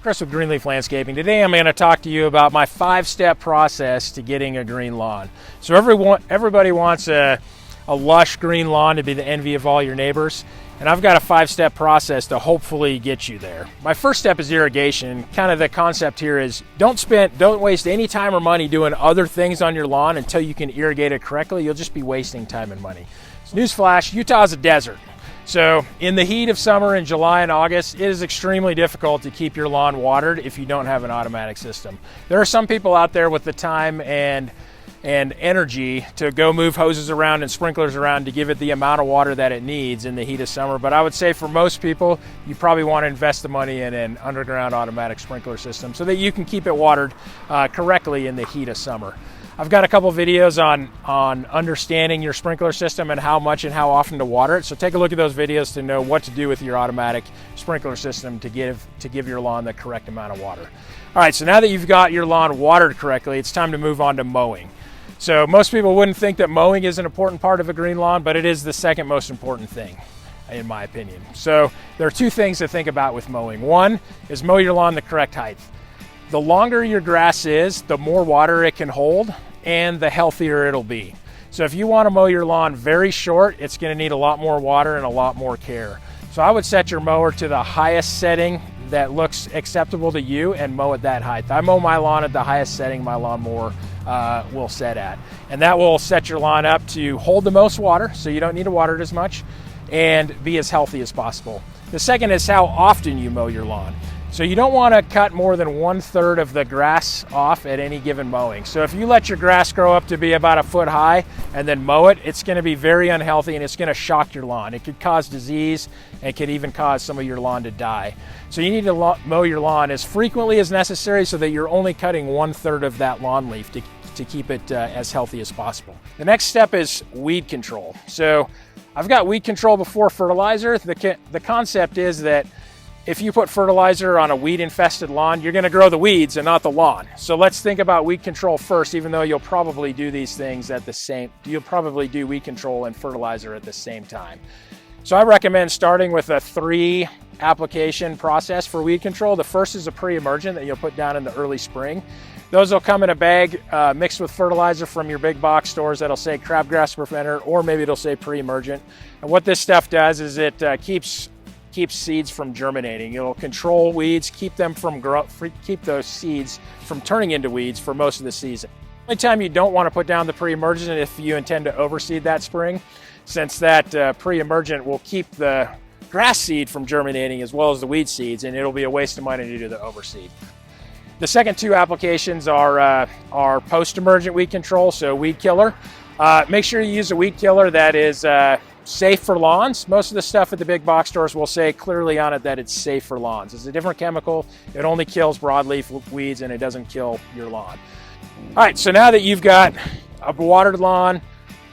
Chris with Greenleaf Landscaping. Today I'm going to talk to you about my 5-step process to getting a green lawn. So everybody wants a lush green lawn to be the envy of all your neighbors, and I've got a 5-step process to hopefully get you there. My first step is irrigation. Kind of the concept here is don't waste any time or money doing other things on your lawn until you can irrigate it correctly. You'll just be wasting time and money. So newsflash, Utah's a desert. So in the heat of summer in July and August, it is extremely difficult to keep your lawn watered if you don't have an automatic system. There are some people out there with the time and energy to go move hoses around and sprinklers around to give it the amount of water that it needs in the heat of summer. But I would say for most people, you probably want to invest the money in an underground automatic sprinkler system so that you can keep it watered correctly in the heat of summer. I've got a couple videos on understanding your sprinkler system and how much and how often to water it. So take a look at those videos to know what to do with your automatic sprinkler system to give your lawn the correct amount of water. All right, so now that you've got your lawn watered correctly, it's time to move on to mowing. So most people wouldn't think that mowing is an important part of a green lawn, but it is the second most important thing, in my opinion. So there are two things to think about with mowing. One is mow your lawn the correct height. The longer your grass is, the more water it can hold and the healthier it'll be. So if you want to mow your lawn very short, it's going to need a lot more water and a lot more care. So I would set your mower to the highest setting that looks acceptable to you and mow at that height. I mow my lawn at the highest setting my lawnmower will set at. And that will set your lawn up to hold the most water, so you don't need to water it as much, and be as healthy as possible. The second is how often you mow your lawn. So you don't want to cut more than 1/3 of the grass off at any given mowing. So if you let your grass grow up to be about a foot high and then mow it, it's going to be very unhealthy and it's going to shock your lawn. It could cause disease and could even cause some of your lawn to die. So you need to mow your lawn as frequently as necessary so that you're only cutting 1/3 of that lawn leaf to keep it as healthy as possible. The next step is weed control. So I've got weed control before fertilizer. The concept is that if you put fertilizer on a weed-infested lawn, you're going to grow the weeds and not the lawn. So let's think about weed control first, even though you'll probably do these things you'll probably do weed control and fertilizer at the same time. So I recommend starting with a 3 application process for weed control. The first is a pre-emergent that you'll put down in the early spring. Those will come in a bag mixed with fertilizer from your big box stores that'll say crabgrass preventer, or maybe it'll say pre-emergent. And what this stuff does is it keeps seeds from germinating. It'll control weeds, keep those seeds from turning into weeds for most of the season. The only time you don't want to put down the pre-emergent if you intend to overseed that spring, since that pre-emergent will keep the grass seed from germinating as well as the weed seeds, and it'll be a waste of money to do the overseed. The second 2 applications are post-emergent weed control, so weed killer. Make sure you use a weed killer that is safe for lawns. Most of the stuff at the big box stores will say clearly on it that it's safe for lawns. It's a different chemical. It only kills broadleaf weeds and it doesn't kill your lawn. All right, so now that you've got a watered lawn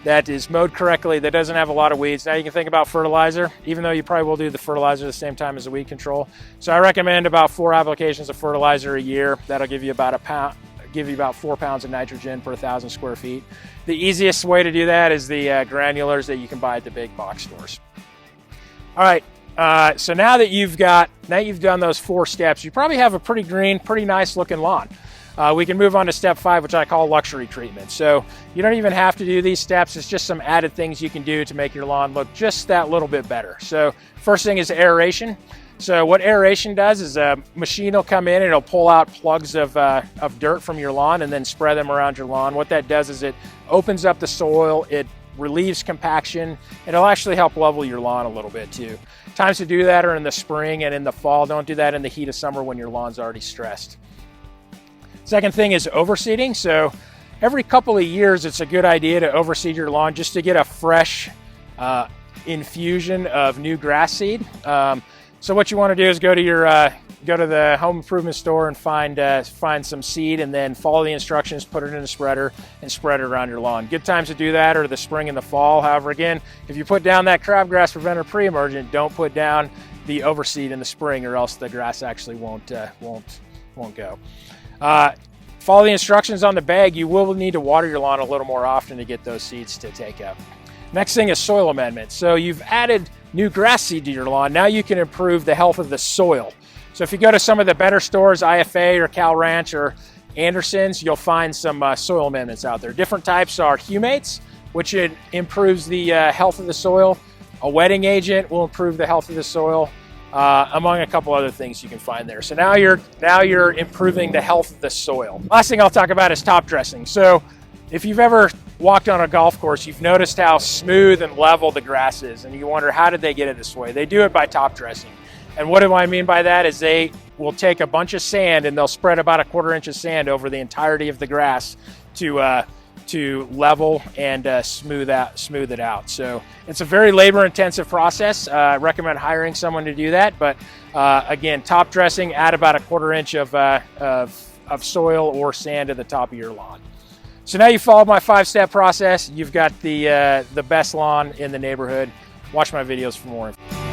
that is mowed correctly, that doesn't have a lot of weeds, now you can think about fertilizer, even though you probably will do the fertilizer at the same time as the weed control. So I recommend about 4 applications of fertilizer a year. That'll give you about 4 pounds of nitrogen per 1,000 square feet. The easiest way to do that is the granulars that you can buy at the big box stores. All right, so now that you've done those 4 steps, you probably have a pretty green, pretty nice looking lawn. We can move on to step 5, which I call luxury treatment. So you don't even have to do these steps. It's just some added things you can do to make your lawn look just that little bit better. So first thing is aeration. So what aeration does is a machine will come in and it'll pull out plugs of dirt from your lawn and then spread them around your lawn. What that does is it opens up the soil, it relieves compaction, and it'll actually help level your lawn a little bit too. Times to do that are in the spring and in the fall. Don't do that in the heat of summer when your lawn's already stressed. Second thing is overseeding. So every couple of years, it's a good idea to overseed your lawn just to get a fresh infusion of new grass seed. So what you want to do is go to the home improvement store and find some seed, and then follow the instructions, put it in a spreader, and spread it around your lawn. Good times to do that are the spring and the fall. However, again, if you put down that crabgrass preventer pre-emergent, don't put down the overseed in the spring, or else the grass actually won't go. Follow the instructions on the bag. You will need to water your lawn a little more often to get those seeds to take up. Next thing is soil amendment. So you've added new grass seed to your lawn. Now you can improve the health of the soil. So if you go to some of the better stores, IFA or Cal Ranch or Anderson's, you'll find some soil amendments out there. Different types are humates, which improves the health of the soil. A wetting agent will improve the health of the soil, among a couple other things you can find there. So now you're improving the health of the soil. Last thing I'll talk about is top dressing. So if you've ever walked on a golf course, you've noticed how smooth and level the grass is, and you wonder, how did they get it this way? They do it by top dressing. And what do I mean by that is they will take a bunch of sand and they'll spread about a 1/4 inch of sand over the entirety of the grass to level and smooth it out. So it's a very labor-intensive process. I recommend hiring someone to do that. But again, top dressing, add about a 1/4 inch of soil or sand to the top of your lawn. So now you followed my 5-step process. You've got the best lawn in the neighborhood. Watch my videos for more info.